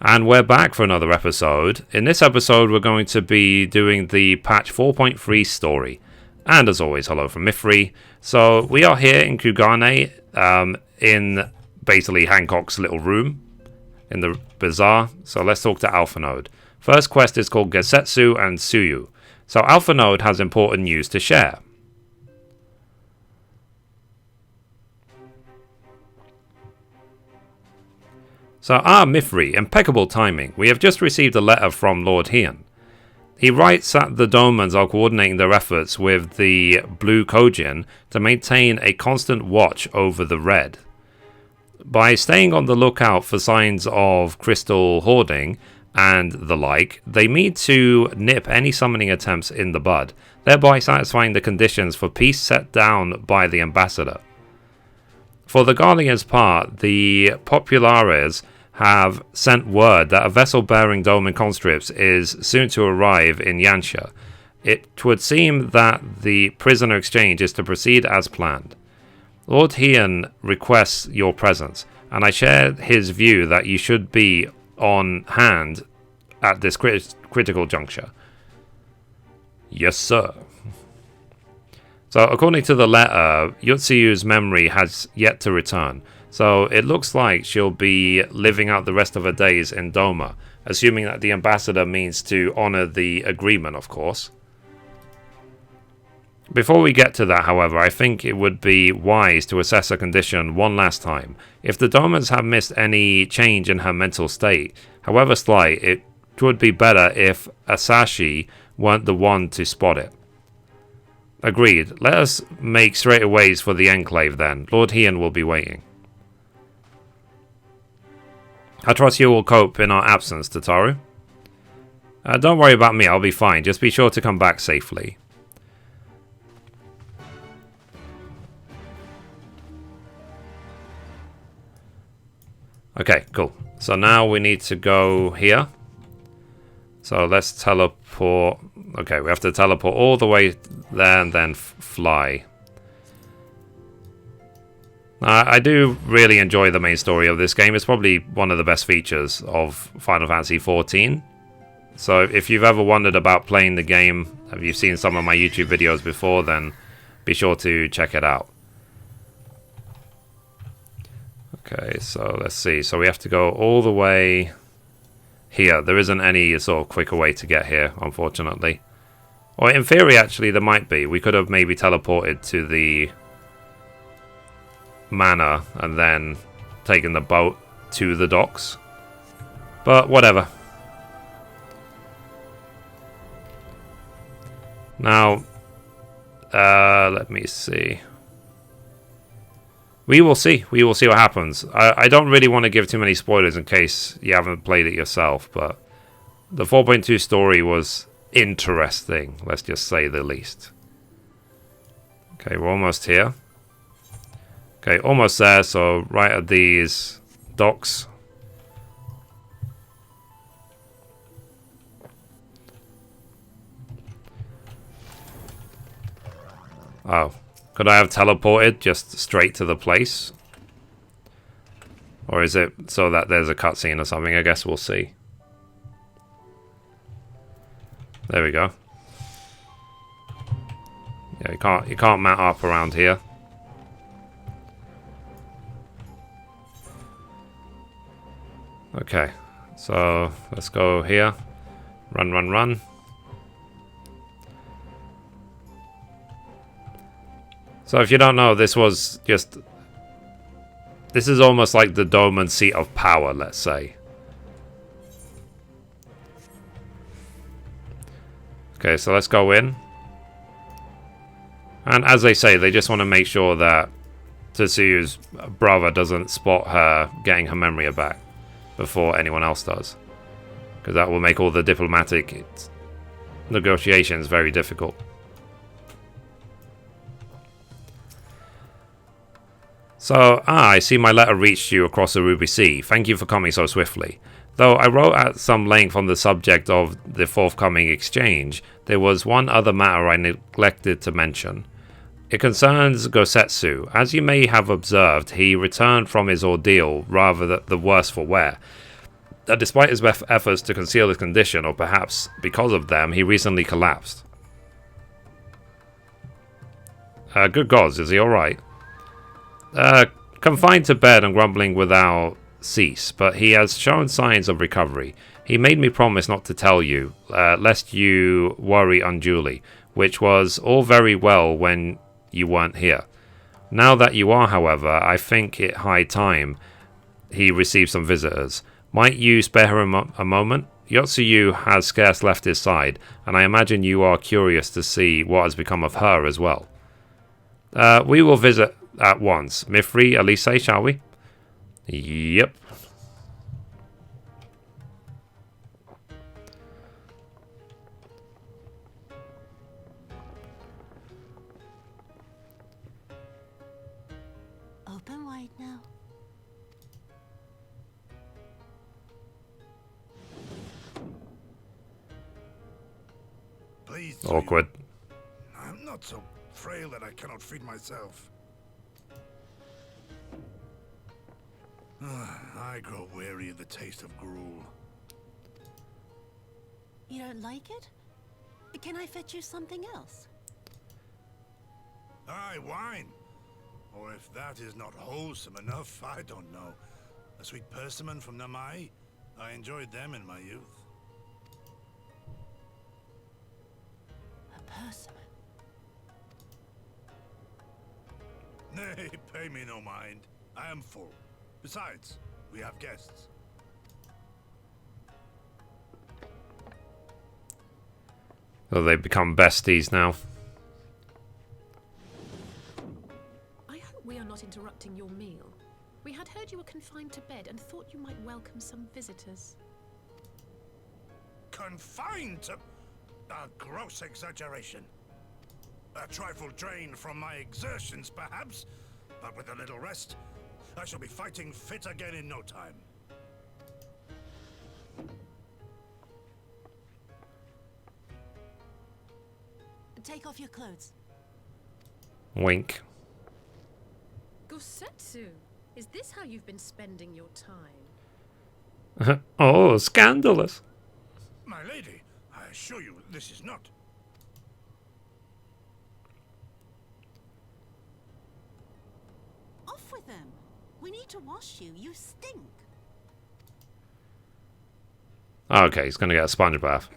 And we're back for another episode. In this episode, we're going to be doing the patch 4.3 story. And as always, hello from Mithrie. So we are here in Kugane, in basically Hancock's little room in the bazaar. So let's talk to Alpha Node. First quest is called Gosetsu and Tsuyu. So Alpha Node has important news to share. So, Mithrie, impeccable timing. We have just received a letter from Lord Heian. He writes that the Domans are coordinating their efforts with the Blue Kojin to maintain a constant watch over the Red. By staying on the lookout for signs of crystal hoarding and the like, they mean to nip any summoning attempts in the bud, thereby satisfying the conditions for peace set down by the ambassador. For the Guardian's part, the Populares have sent word that a vessel bearing Doman conscripts is soon to arrive in Yansha. It would seem that the prisoner exchange is to proceed as planned. Lord Heian requests your presence, and I share his view that you should be on hand at this critical juncture. Yes, sir. So, according to the letter, Yutsuyu's memory has yet to return, so it looks like she'll be living out the rest of her days in Doma, assuming that the ambassador means to honor the agreement, of course. Before we get to that, however, I think it would be wise to assess her condition one last time. If the Domans have missed any change in her mental state, however slight, it would be better if Asashi weren't the one to spot it. Agreed. Let us make straightaways for the Enclave then. Lord Heian will be waiting. I trust you will cope in our absence, Tataru. Don't worry about me, I'll be fine. Just be sure to come back safely. Okay, cool. So now we need to go here. So let's teleport. Okay, we have to teleport all the way there and then fly. I do really enjoy the main story of this game. It's probably one of the best features of Final Fantasy XIV. So if you've ever wondered about playing the game, if you've seen some of my YouTube videos before, then be sure to check it out. Okay, so let's see. So we have to go all the way here. There isn't any sort of quicker way to get here, unfortunately. Or in theory, actually, there might be. We could have maybe teleported to the manor and then taken the boat to the docks. But whatever. Now, let me see. We will see. We will see what happens. I don't really want to give too many spoilers in case you haven't played it yourself, but the 4.2 story was interesting, let's just say the least. Okay, we're almost here. Okay, almost there, so right at these docks. Oh. Could I have teleported just straight to the place? Or is it so that there's a cutscene or something? I guess we'll see. There we go. Yeah, you can't mount up around here. Okay, so let's go here. Run, run, run. So if you don't know, this is almost like the Doman seat of power, let's say. Okay, so let's go in. And as they say, they just want to make sure that Tetsuyu's brother doesn't spot her getting her memory back before anyone else does. Because that will make all the diplomatic negotiations very difficult. So, I see my letter reached you across the Ruby Sea. Thank you for coming so swiftly. Though I wrote at some length on the subject of the forthcoming exchange, there was one other matter I neglected to mention. It concerns Gosetsu. As you may have observed, he returned from his ordeal rather the worse for wear. Despite his efforts to conceal his condition, or perhaps because of them, he recently collapsed. Good gods, is he alright? Confined to bed and grumbling without cease, but he has shown signs of recovery. He made me promise not to tell you, lest you worry unduly, which was all very well when you weren't here. Now that you are, however, I think it high time he received some visitors. Might you spare him a moment? Yotsuyu has scarce left his side, and I imagine you are curious to see what has become of her as well. We will visit at once. Mithrie, Elise, shall we? Yep. Open wide now. Please. Awkward. I'm not so frail that I cannot feed myself. I grow weary of the taste of gruel. You don't like it? Can I fetch you something else? Aye, wine. Or if that is not wholesome enough, I don't know. A sweet persimmon from Namai? I enjoyed them in my youth. A persimmon. Nay, pay me no mind. I am full. Besides, we have guests. So they become besties now. I hope we are not interrupting your meal. We had heard you were confined to bed and thought you might welcome some visitors. Confined to... A gross exaggeration. A trifle drained from my exertions, perhaps, but with a little rest, I shall be fighting fit again in no time. Take off your clothes. Wink. Gosetsu, is this how you've been spending your time? Oh, scandalous. My lady, I assure you this is not. Off with them. We need to wash you. You stink. Okay, he's gonna get a sponge bath.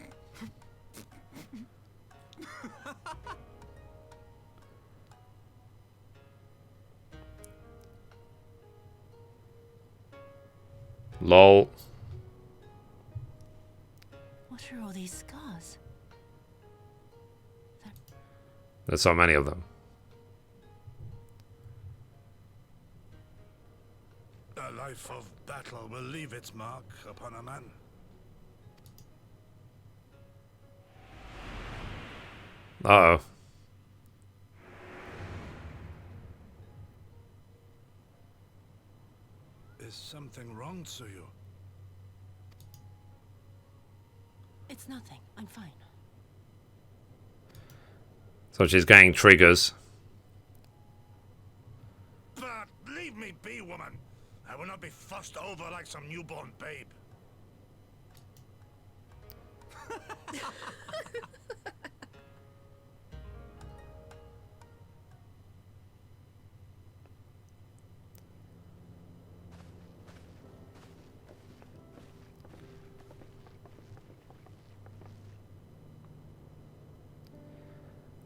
Lol. What are all these scars? There's so many of them. A life of battle will leave its mark upon a man. Uh-oh. Is something wrong, Tsuyu? It's nothing. I'm fine. So she's getting triggers. But leave me be, woman. I will not be fussed over like some newborn babe.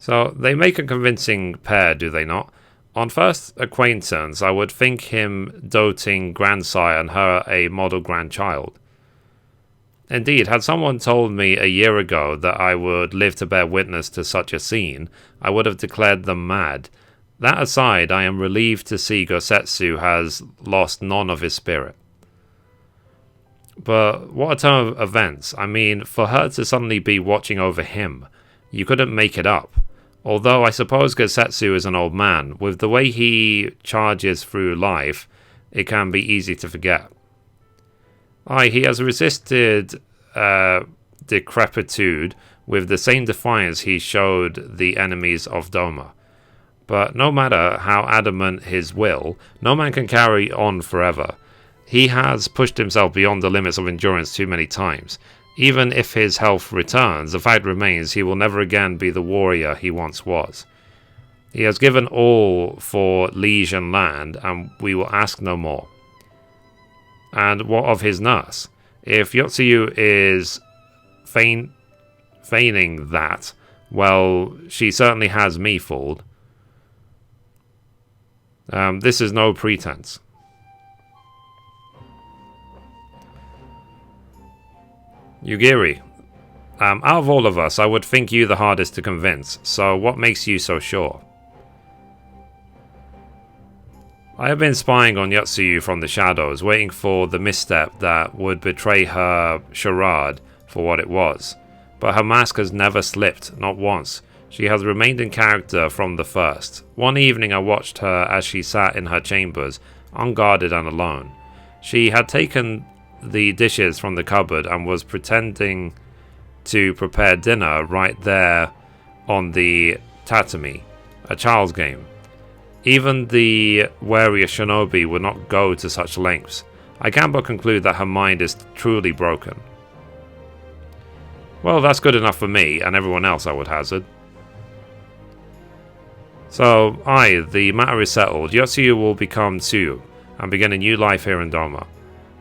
So they make a convincing pair, do they not? On first acquaintance, I would think him doting grandsire and her a model grandchild. Indeed, had someone told me a year ago that I would live to bear witness to such a scene, I would have declared them mad. That aside, I am relieved to see Gosetsu has lost none of his spirit. But what a turn of events. I mean, for her to suddenly be watching over him, you couldn't make it up. Although I suppose Gosetsu is an old man, with the way he charges through life, it can be easy to forget. Aye, he has resisted decrepitude with the same defiance he showed the enemies of Doma. But no matter how adamant his will, no man can carry on forever. He has pushed himself beyond the limits of endurance too many times. Even if his health returns, the fact remains he will never again be the warrior he once was. He has given all for liege and land, and we will ask no more. And what of his nurse? If Yotsuyu is feigning that, well, she certainly has me fooled. This is no pretense. Yugiri, out of all of us, I would think you the hardest to convince, so what makes you so sure? I have been spying on Yotsuyu from the shadows, waiting for the misstep that would betray her charade for what it was. But her mask has never slipped, not once. She has remained in character from the first. One evening I watched her as she sat in her chambers, unguarded and alone. She had taken the dishes from the cupboard and was pretending to prepare dinner right there on the tatami, a child's game. Even the wariest shinobi would not go to such lengths. I can but conclude that her mind is truly broken. Well, that's good enough for me, and everyone else, I would hazard. So, the matter is settled. Yotsuyu will become Tsuyu, and begin a new life here in Doma.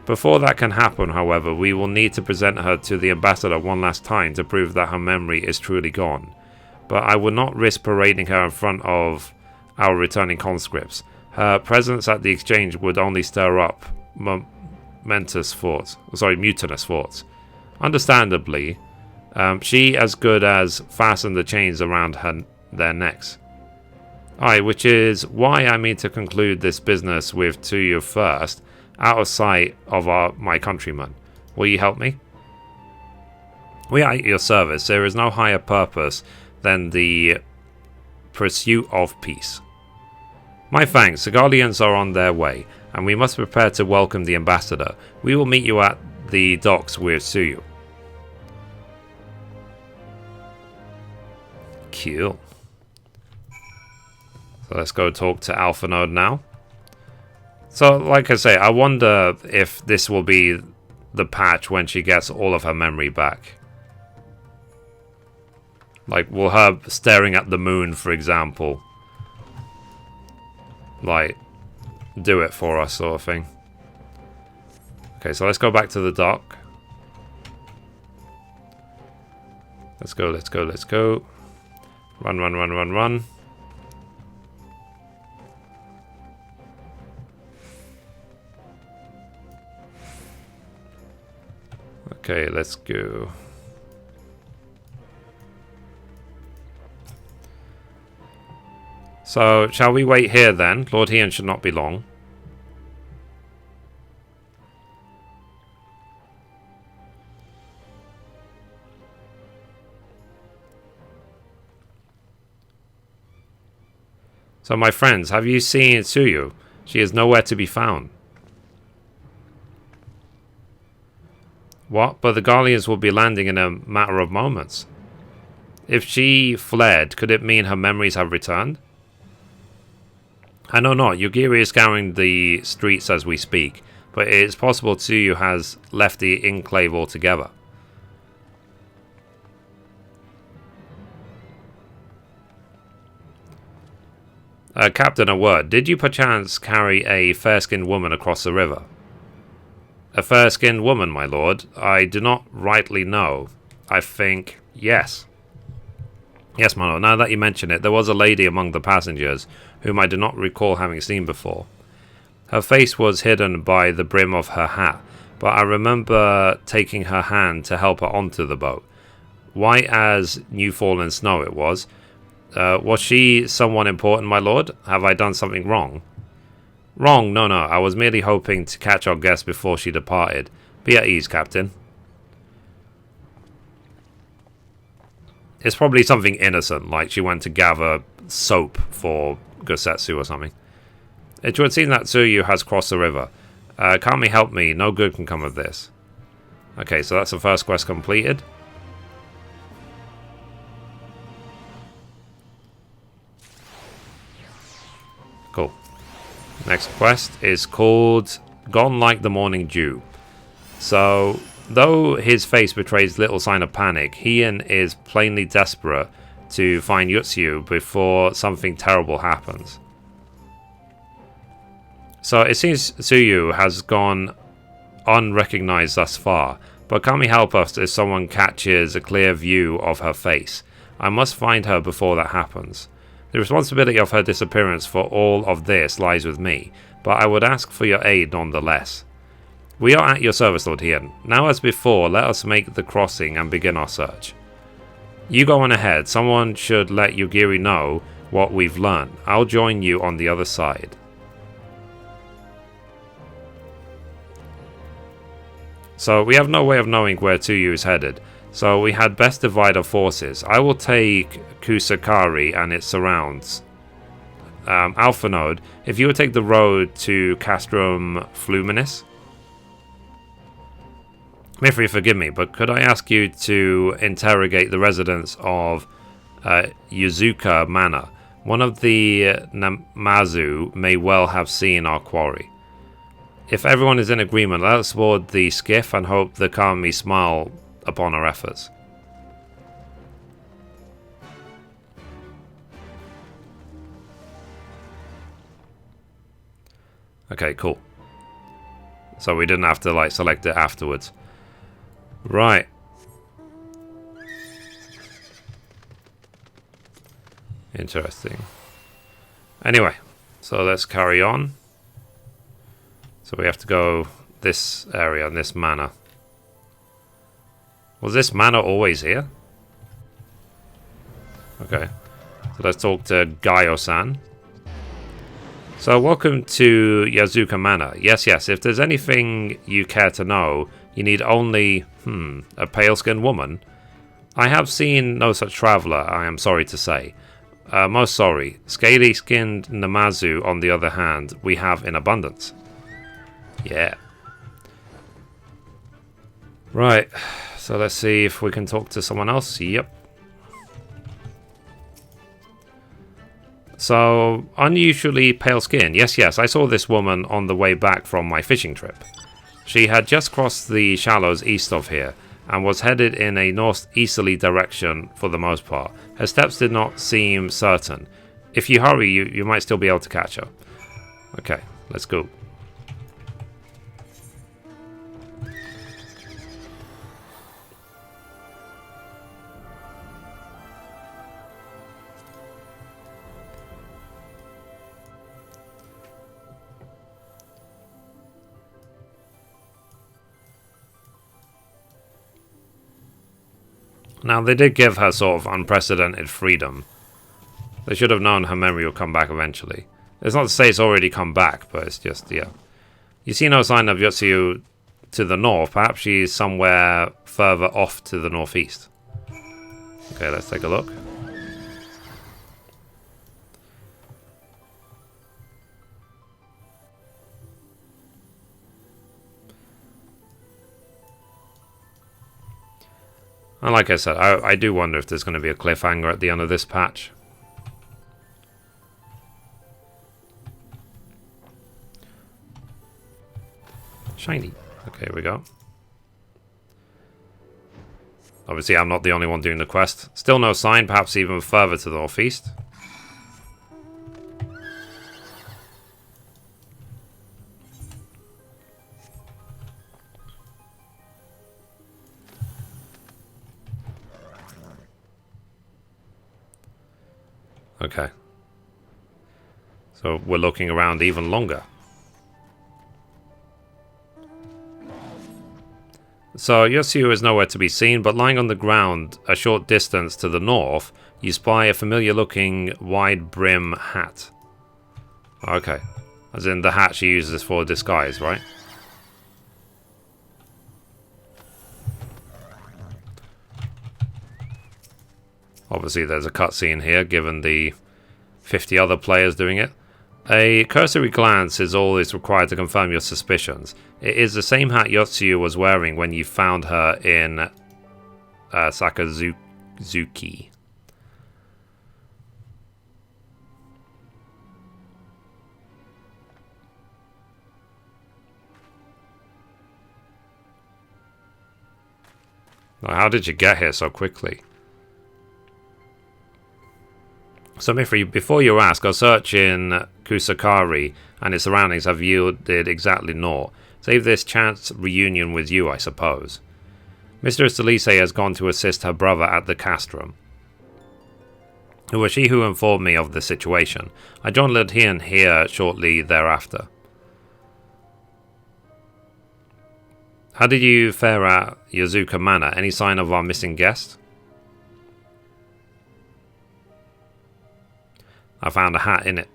Before that can happen, however, we will need to present her to the ambassador one last time to prove that her memory is truly gone. But I would not risk parading her in front of our returning conscripts. Her presence at the exchange would only stir up mutinous thoughts. Understandably, she as good as fastened the chains around their necks. Which is why I mean to conclude this business with Tsuyu first, out of sight of my countrymen. Will you help me? We are at your service. There is no higher purpose than the pursuit of peace. My thanks. The Guardians are on their way, and we must prepare to welcome the ambassador. We will meet you at the docks with Tsuyu. Cool. So let's go talk to Alpha Node now. So, like I say, I wonder if this will be the patch when she gets all of her memory back. Like, will her staring at the moon, for example, like, do it for us, sort of thing. Okay, so let's go back to the dock. Let's go, let's go, let's go. Run, run, run, run, run. Okay, let's go. So, shall we wait here then? Lord Heian should not be long. So, my friends, have you seen Tsuyu? She is nowhere to be found. What? But the Guardians will be landing in a matter of moments. If she fled, could it mean her memories have returned? I know not. Yugiri is scouring the streets as we speak, but it is possible Tsuyu has left the enclave altogether. Captain, a word. Did you perchance carry a fair-skinned woman across the river? A fair-skinned woman, my lord? I do not rightly know. I think yes. Yes, my lord. Now that you mention it, there was a lady among the passengers whom I do not recall having seen before. Her face was hidden by the brim of her hat, but I remember taking her hand to help her onto the boat. White as new-fallen snow it was. Was she someone important, my lord? Have I done something wrong? Wrong? No, no. I was merely hoping to catch our guest before she departed. Be at ease, Captain. It's probably something innocent, like she went to gather soap for Gosetsu or something. It would seem that Tsuyu has crossed the river. Kami, help me. No good can come of this. Okay, so that's the first quest completed. Cool. Next quest is called gone like the morning dew. So, though his face betrays little sign of panic, Heian is plainly desperate to find Yotsuyu before something terrible happens. So it seems Tsuyu has gone unrecognized thus far, but can we help us if someone catches a clear view of her face? I must find her before that happens. The responsibility of her disappearance for all of this lies with me, but I would ask for your aid nonetheless. We are at your service, Lord Heian. Now as before, let us make the crossing and begin our search. You go on ahead. Someone should let Yugiri know what we've learned. I'll join you on the other side. So we have no way of knowing where Tsuyu is headed, so we had best divide our forces. I will take Kusakari and its surrounds. Alpha Node, if you would take the road to Castrum Fluminis. Mithrie, forgive me, but could I ask you to interrogate the residents of Yuzuka Manor? One of the Namazu may well have seen our quarry. If everyone is in agreement, let us board the skiff and hope the Kami smile upon our efforts. Okay, cool. So we didn't have to like select it afterwards. Right. Interesting. Anyway, so let's carry on. So we have to go this area and this manor. Was this manor always here? Okay. So let's talk to Gaio-san. So welcome to Yuzuka Manor. Yes, if there's anything you care to know, you need only, a pale-skinned woman? I have seen no such traveller, I am sorry to say. Most sorry. Scaly-skinned Namazu, on the other hand, we have in abundance. Yeah. Right. So let's see if we can talk to someone else. Yep. So, unusually pale skin. Yes, I saw this woman on the way back from my fishing trip. She had just crossed the shallows east of here, and was headed in a northeasterly direction for the most part. Her steps did not seem certain. If you hurry, you might still be able to catch her. Okay, let's go. Now, they did give her sort of unprecedented freedom. They should have known her memory will come back eventually. It's not to say it's already come back, but it's just, yeah. You see no sign of Yotsuyu to the north. Perhaps she's somewhere further off to the northeast. Okay, let's take a look. And like I said, I do wonder if there's going to be a cliffhanger at the end of this patch. Shiny. Okay, here we go. Obviously, I'm not the only one doing the quest. Still no sign, perhaps even further to the northeast. Okay. So we're looking around even longer. So Yotsuyu is nowhere to be seen, but lying on the ground a short distance to the north, you spy a familiar looking wide brim hat. Okay. As in the hat she uses for disguise, right? Obviously there's a cutscene here, given the 50 other players doing it. A cursory glance is all is required to confirm your suspicions. It is the same hat Yotsuyu was wearing when you found her in Sakazuki. Like, how did you get here so quickly? So Mithrie, before you ask, our search in Kusakari and its surroundings have yielded exactly naught, save this chance reunion with you, I suppose. Mistress Elise has gone to assist her brother at the castrum. It was she who informed me of the situation. I joined Lord Hien here shortly thereafter. How did you fare at Yazuka Manor? Any sign of our missing guest? I found a hat in it.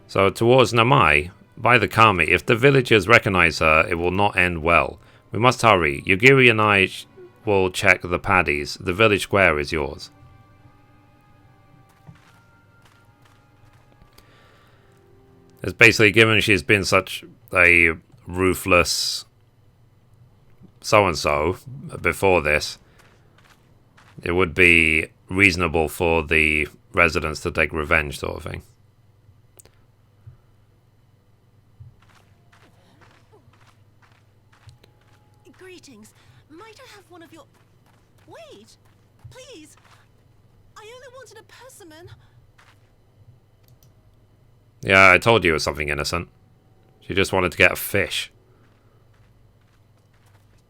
So towards Namai, by the Kami, if the villagers recognize her, it will not end well. We must hurry. Yugiri and I will check the paddies. The village square is yours. It's basically, given she's been such a ruthless so-and-so before this, it would be reasonable for the residents to take revenge, sort of thing. Greetings. Might I have one of your... Wait! Please! I only wanted a persimmon. Yeah, I told you it was something innocent. She just wanted to get a fish.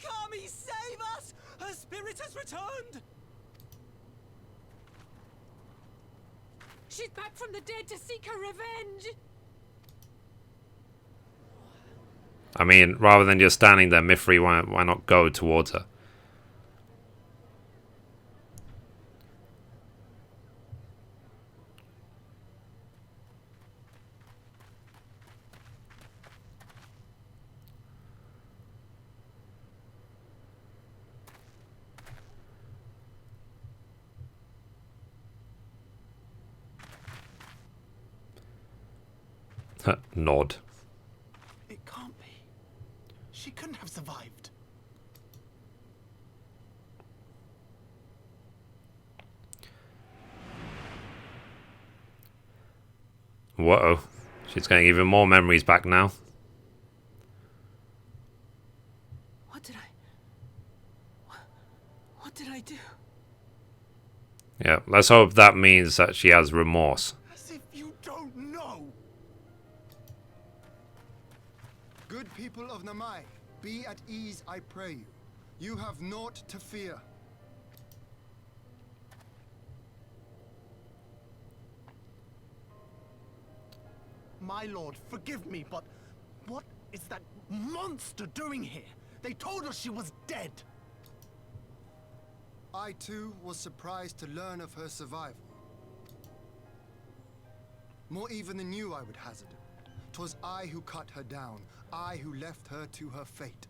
Kami, save us! Her spirit has returned! She's back from the dead to seek her revenge! I mean, rather than just standing there, Mithrie, why not go towards her? Nod. It can't be. She couldn't have survived. Whoa. She's getting even more memories back now. What did I do? Yeah, let's hope that means that she has remorse. As if you don't know! Good people of Namai, be at ease, I pray you. You have naught to fear. My lord, forgive me, but what is that monster doing here? They told us she was dead. I too was surprised to learn of her survival. More even than you, I would hazard. 'Twas I who cut her down, I who left her to her fate.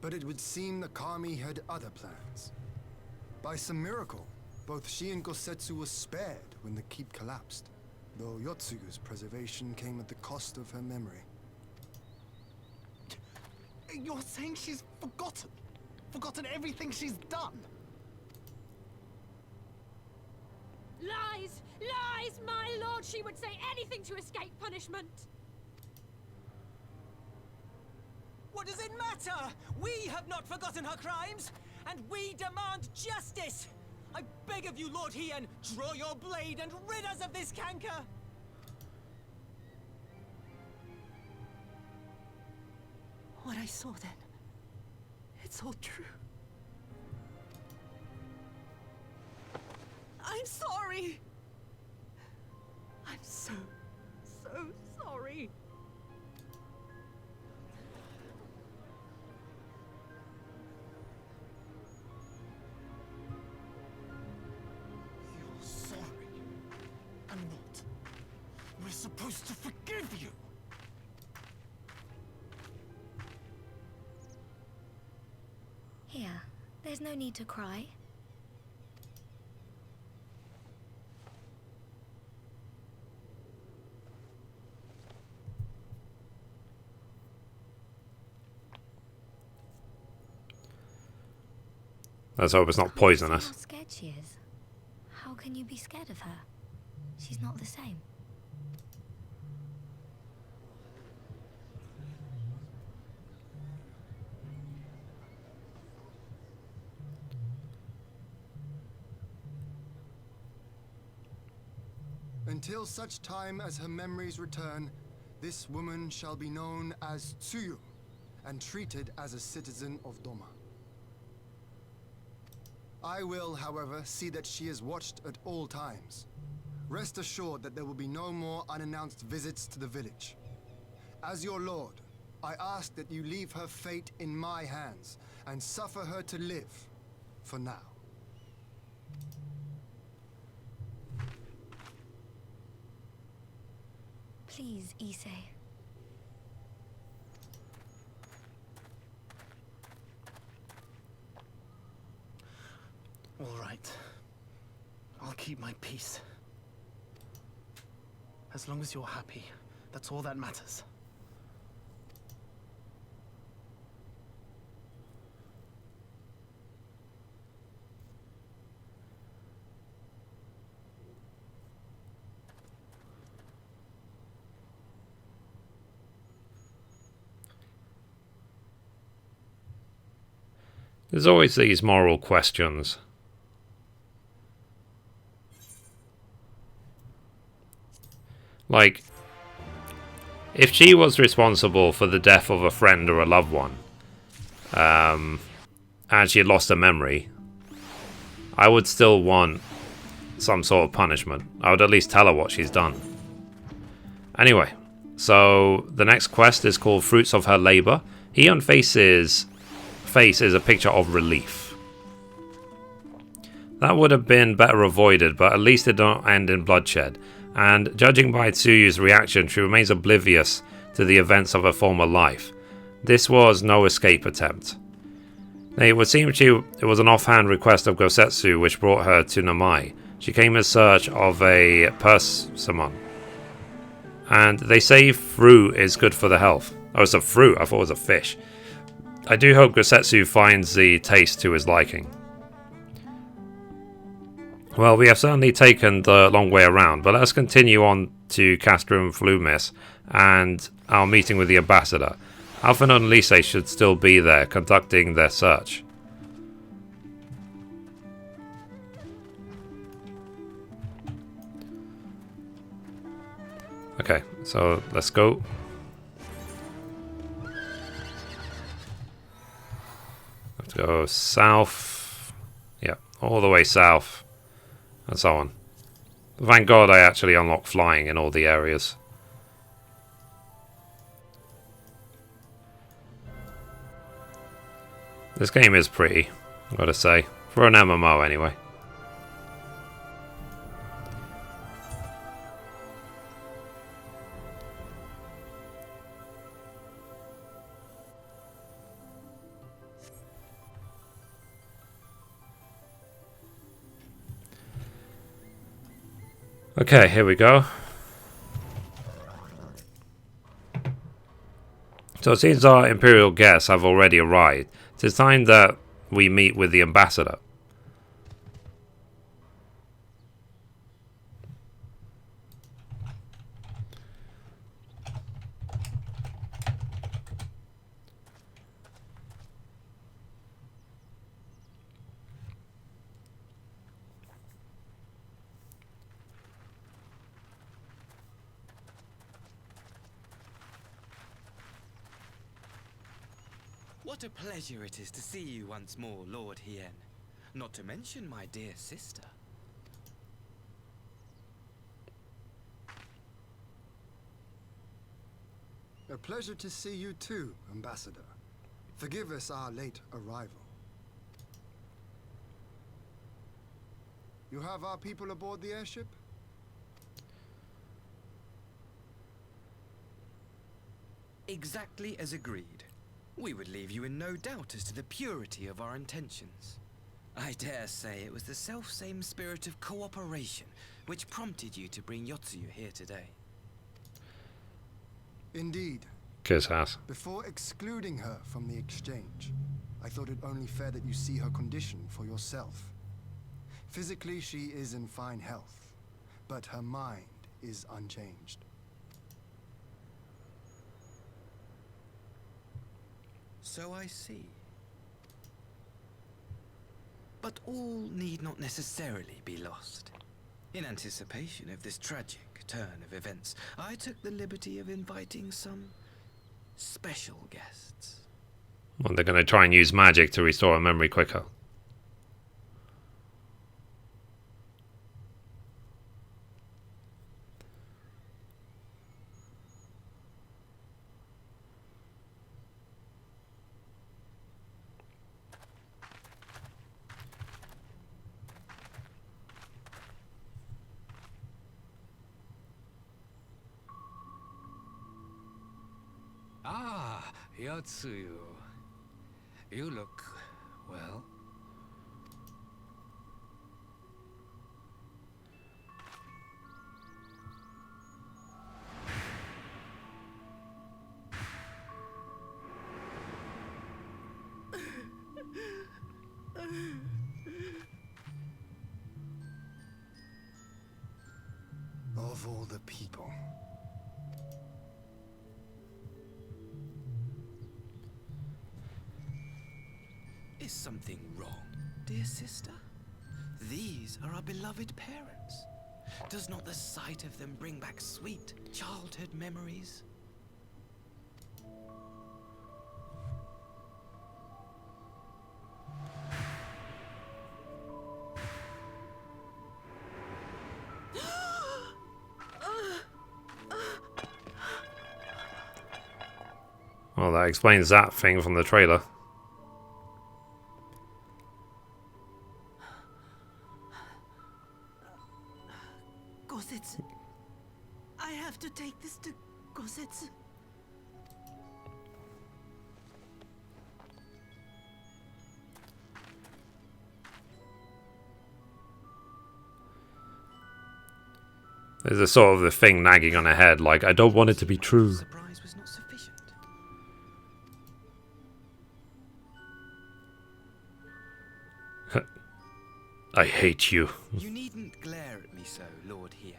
But it would seem the Kami had other plans. By some miracle, both she and Gosetsu were spared when the keep collapsed, though Yotsugu's preservation came at the cost of her memory. You're saying she's forgotten? Forgotten everything she's done? Lies! Lies! My lord, she would say anything to escape punishment! What does it matter? We have not forgotten her crimes, and we demand justice! I beg of you, Lord Hien, draw your blade and rid us of this canker! What I saw then, it's all true. I'm sorry. I'm so sorry. You're sorry. I'm not. We're supposed to forgive you. Here, there's no need to cry. Let's hope it's not poisonous. How scared she is. How can you be scared of her? She's not the same. Until such time as her memories return, this woman shall be known as Tsuyu and treated as a citizen of Doma. I will, however, see that she is watched at all times. Rest assured that there will be no more unannounced visits to the village. As your lord, I ask that you leave her fate in my hands and suffer her to live, for now. Please, Issei. All right. I'll keep my peace. As long as you're happy, that's all that matters. There's always these moral questions. Like, if she was responsible for the death of a friend or a loved one, and she had lost her memory, I would still want some sort of punishment. I would at least tell her what she's done. Anyway, so the next quest is called Fruits of Her Labor. Hion's face is a picture of relief. That would have been better avoided, but at least it don't end in bloodshed. And judging by Tsuyu's reaction, she remains oblivious to the events of her former life. This was no escape attempt. It would seem it was an offhand request of Gosetsu which brought her to Namai. She came in search of a persimmon. And they say fruit is good for the health. Oh, it's a fruit. I thought it was a fish. I do hope Gosetsu finds the taste to his liking. Well, we have certainly taken the long way around, but let us continue on to Castrum Flumis and our meeting with the ambassador. Alphen and Lise should still be there, conducting their search. Okay, so let's go. Let's go south. Yeah, all the way south. And so on. Thank God I actually unlocked flying in all the areas. This game is pretty, I've got to say. For an MMO anyway. Okay, here we go. So it seems our Imperial guests have already arrived. It's time that we meet with the ambassador. What a pleasure it is to see you once more, Lord Hien. Not to mention my dear sister. A pleasure to see you too, Ambassador. Forgive us our late arrival. You have our people aboard the airship? Exactly as agreed. We would leave you in no doubt as to the purity of our intentions. I dare say it was the self-same spirit of cooperation which prompted you to bring Yotsuyu here today. Indeed. Kiss ass. Before excluding her from the exchange, I thought it only fair that you see her condition for yourself. Physically, she is in fine health, but her mind is unchanged. So I see. But all need not necessarily be lost. In anticipation of this tragic turn of events, I took the liberty of inviting some special guests. Well, they're going to try and use magic to restore a memory quicker. Ah, Yotsuyu. You look, well. Of all the people. Is something wrong, dear sister? These are our beloved parents. Does not the sight of them bring back sweet childhood memories? Well, that explains that thing from the trailer. Gosetsu. I have to take this to Gosetsu. There's a sort of the thing nagging on her head, like, I don't want it to be true. Surprise was not sufficient. I hate you. You needn't glare at me so, Lord Hien.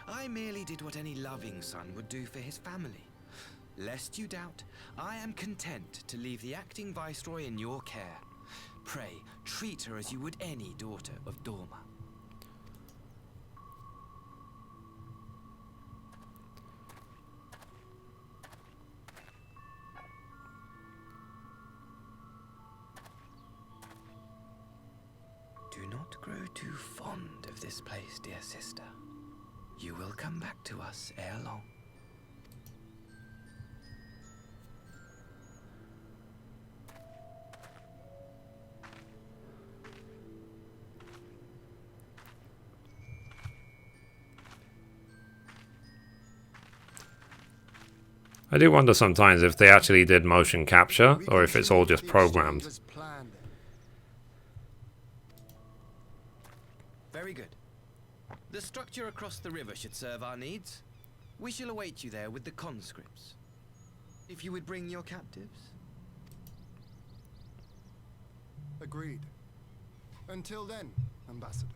I merely did what any loving son would do for his family. Lest you doubt, I am content to leave the acting viceroy in your care. Pray, treat her as you would any daughter of Dorma. Do not grow too fond of this place, dear sister. You will come back to us ere long. I do wonder sometimes if they actually did motion capture, or if it's all just programmed. Very good. The structure across the river should serve our needs. We shall await you there with the conscripts. If you would bring your captives. Agreed. Until then, Ambassador.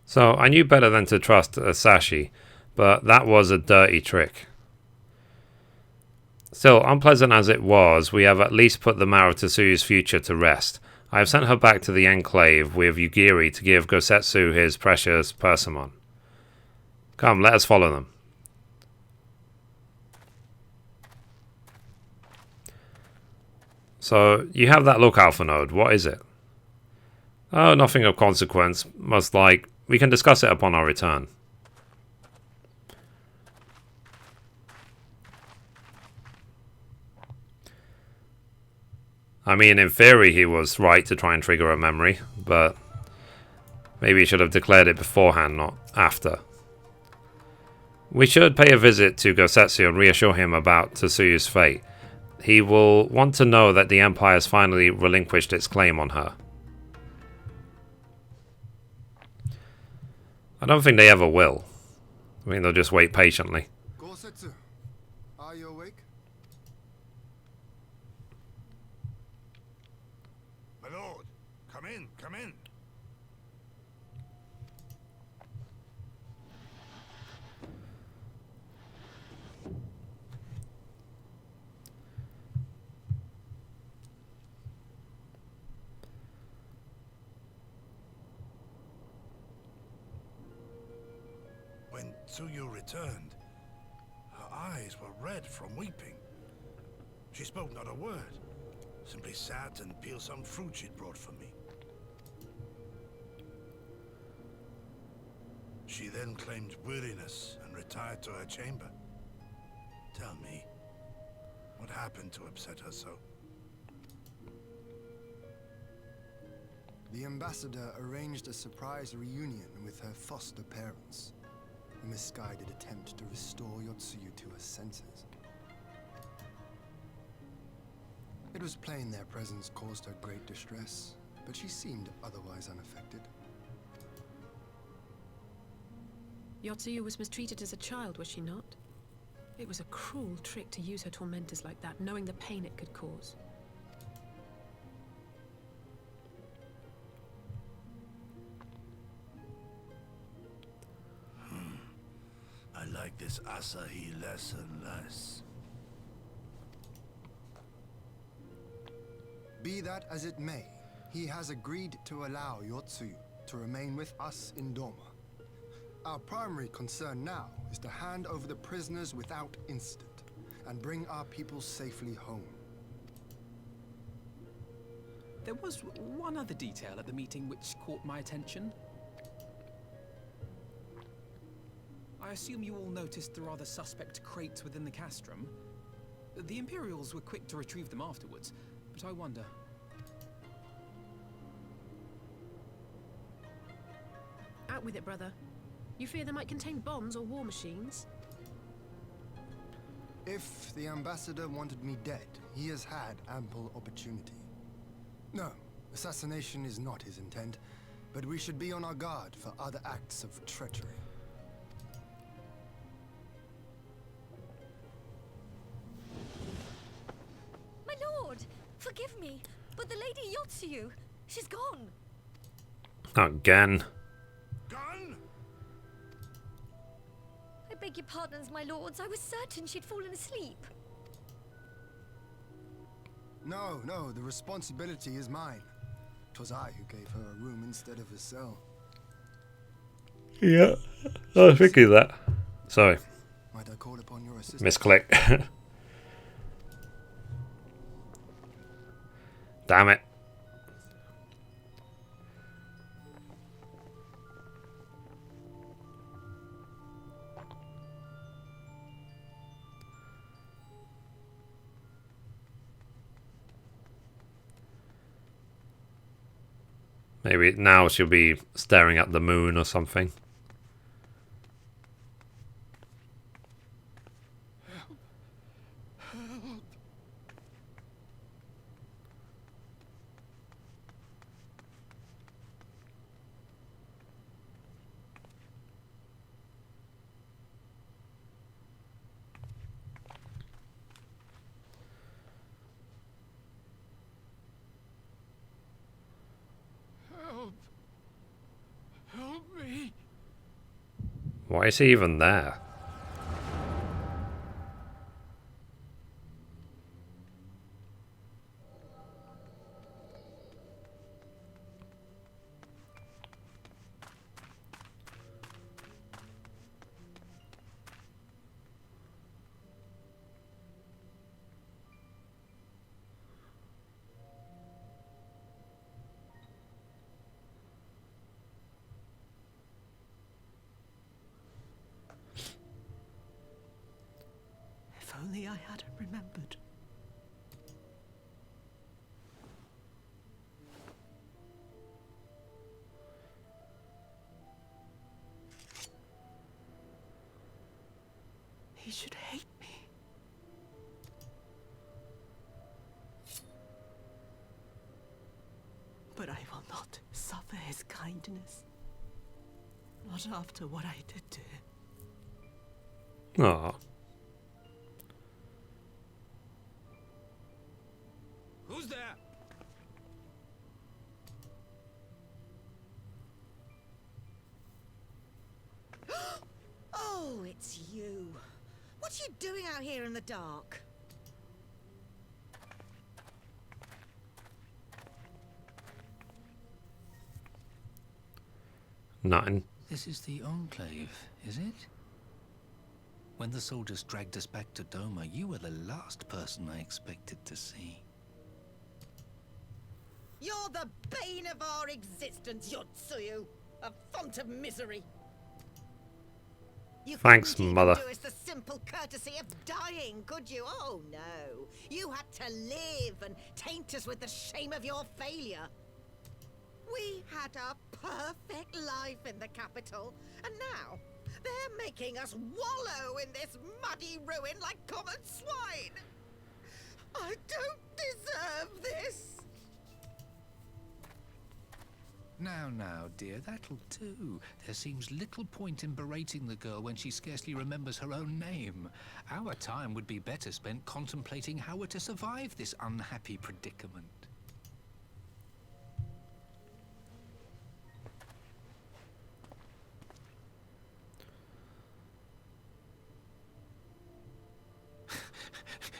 So, I knew better than to trust Asashi, but that was a dirty trick. Still, unpleasant as it was, we have at least put the matter of Tsuyu's future to rest. I have sent her back to the Enclave with Yugiri to give Gosetsu his precious persimmon. Come, let us follow them. So, you have that look, Alpha Node. What is it? Oh, nothing of consequence. Must like... We can discuss it upon our return. I mean, in theory, he was right to try and trigger a memory, but maybe he should have declared it beforehand, not after. We should pay a visit to Gosetsu and reassure him about Tsuyu's fate. He will want to know that the Empire has finally relinquished its claim on her. I don't think they ever will. I think they'll just wait patiently. Gosetsu, are you awake? My lord, come in, come in. When Tsuyu returned, her eyes were red from weeping. She spoke not a word, simply sat and peeled some fruit she'd brought for me. She then claimed weariness and retired to her chamber. Tell me, what happened to upset her so? The ambassador arranged a surprise reunion with her foster parents. A misguided attempt to restore Yotsuyu to her senses. It was plain their presence caused her great distress, but she seemed otherwise unaffected. Yotsuyu was mistreated as a child, was she not? It was a cruel trick to use her tormentors like that, knowing the pain it could cause. I like this Asahi less and less. Be that as it may, he has agreed to allow Yotsuyu to remain with us in Doma. Our primary concern now is to hand over the prisoners without incident and bring our people safely home. There was one other detail at the meeting which caught my attention. I assume you all noticed the rather suspect crates within the castrum. The Imperials were quick to retrieve them afterwards, but I wonder... Out with it, brother. You fear they might contain bombs or war machines? If the ambassador wanted me dead, he has had ample opportunity. No, assassination is not his intent, but we should be on our guard for other acts of treachery. My lord, forgive me, but the Lady Yotsuyu, she's gone. Again. Gone? I beg your pardons, my lords. I was certain she'd fallen asleep. No, the responsibility is mine. 'Twas I who gave her a room instead of a cell. Yeah, I was thinking that. Sorry. Might I call upon your assistance? Misclick. Damn it. Maybe now she'll be staring at the moon or something. Why is he even there? If only I hadn't remembered. He should hate me. But I will not suffer his kindness. Not after what I did to him. Aw. Who's there? Oh, it's you. What are you doing out here in the dark? Nothing. This is the Enclave, is it? When the soldiers dragged us back to Doma, you were the last person I expected to see. You're the bane of our existence, Yotsuyu. A font of misery. You Thanks, couldn't even Mother. do us the simple courtesy of dying, could you? Oh no. You had to live and taint us with the shame of your failure. We had a perfect life in the capital, and now they're making us wallow in this muddy ruin like common swine. I don't deserve this. Now, dear, that'll do. There seems little point in berating the girl when she scarcely remembers her own name. Our time would be better spent contemplating how we're to survive this unhappy predicament.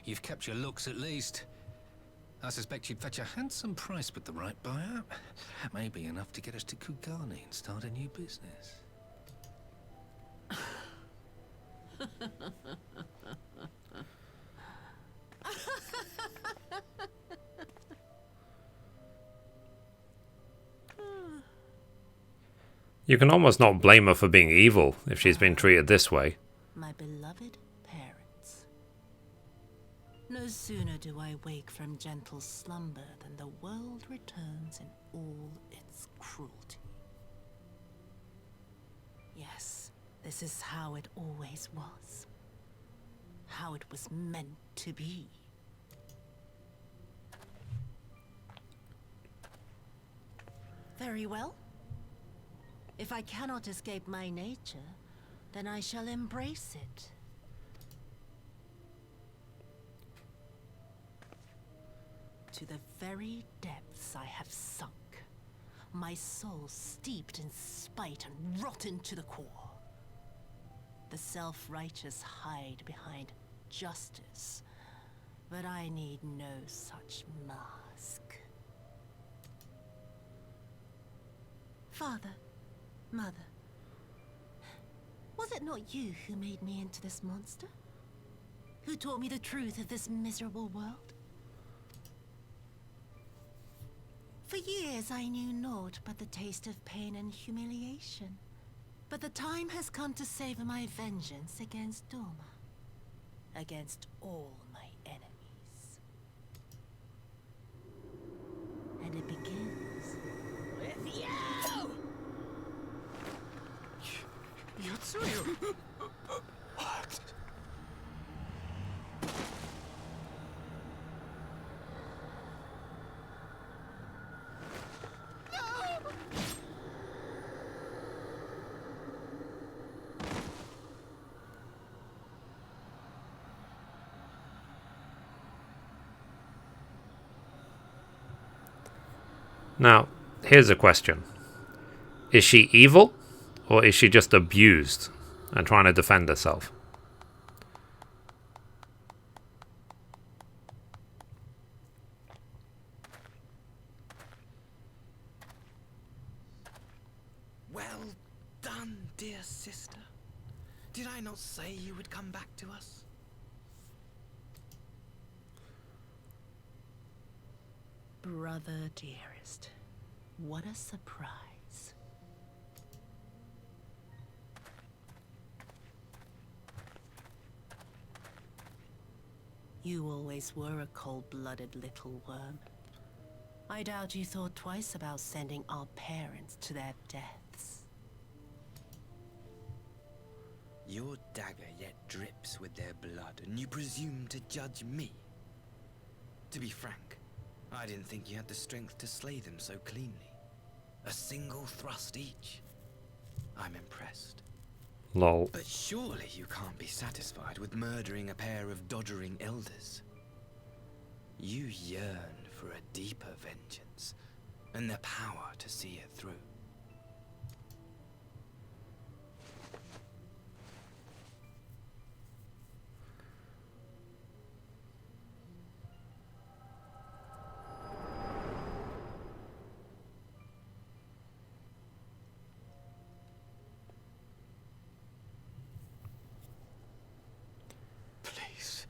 You've kept your looks at least. I suspect you'd fetch a handsome price with the right buyer. Maybe enough to get us to Kugani and start a new business. You can almost not blame her for being evil if she's been treated this way. My beloved parents. No sooner do I wake from gentle slumber than the world returns in all its cruelty. Yes, this is how it always was. How it was meant to be. Very well. If I cannot escape my nature, then I shall embrace it. To the very depths I have sunk, my soul steeped in spite and rotten to the core. The self-righteous hide behind justice, but I need no such mask. Father, Mother, was it not you who made me into this monster? Who taught me the truth of this miserable world? For years I knew naught but the taste of pain and humiliation. But the time has come to savor my vengeance against Doma. Against all my enemies. And it begins with you! Yotsuyu! What? Now, here's a question. Is she evil, or is she just abused and trying to defend herself? Well done, dear sister. Did I not say you would come back to us? Brother dearest, what a surprise. You always were a cold-blooded little worm. I doubt you thought twice about sending our parents to their deaths. Your dagger yet drips with their blood, and you presume to judge me? To be frank, I didn't think you had the strength to slay them so cleanly. A single thrust each. I'm impressed. Lol. But surely you can't be satisfied with murdering a pair of doddering elders. You yearn for a deeper vengeance, and the power to see it through. Please.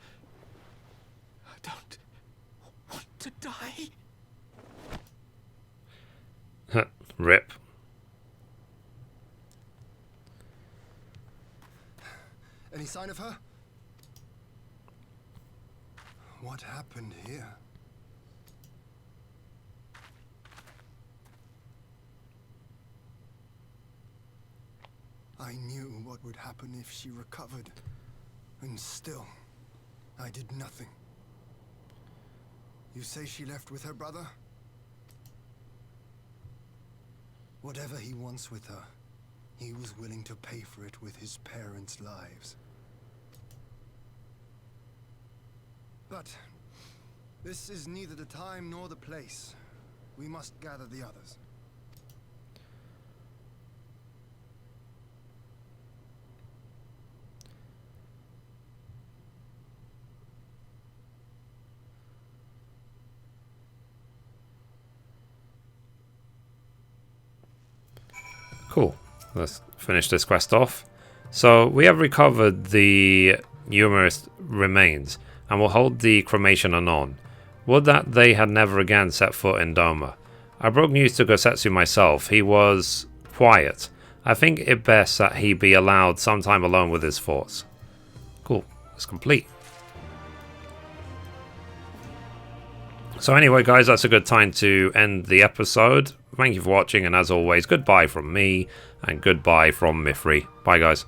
I don't want to die. Rip. Any sign of her? What happened here? I knew what would happen if she recovered. And still, I did nothing. You say she left with her brother? Whatever he wants with her, he was willing to pay for it with his parents' lives. But this is neither the time nor the place. We must gather the others. Cool. Let's finish this quest off. So we have recovered the numerous remains, and will hold the cremation anon. Would that they had never again set foot in Doma. I broke news to Gosetsu myself. He was quiet. I think it best that he be allowed some time alone with his thoughts. Cool. It's complete. So anyway, guys, that's a good time to end the episode. Thank you for watching, and as always, goodbye from me, and goodbye from Mithrie. Bye, guys.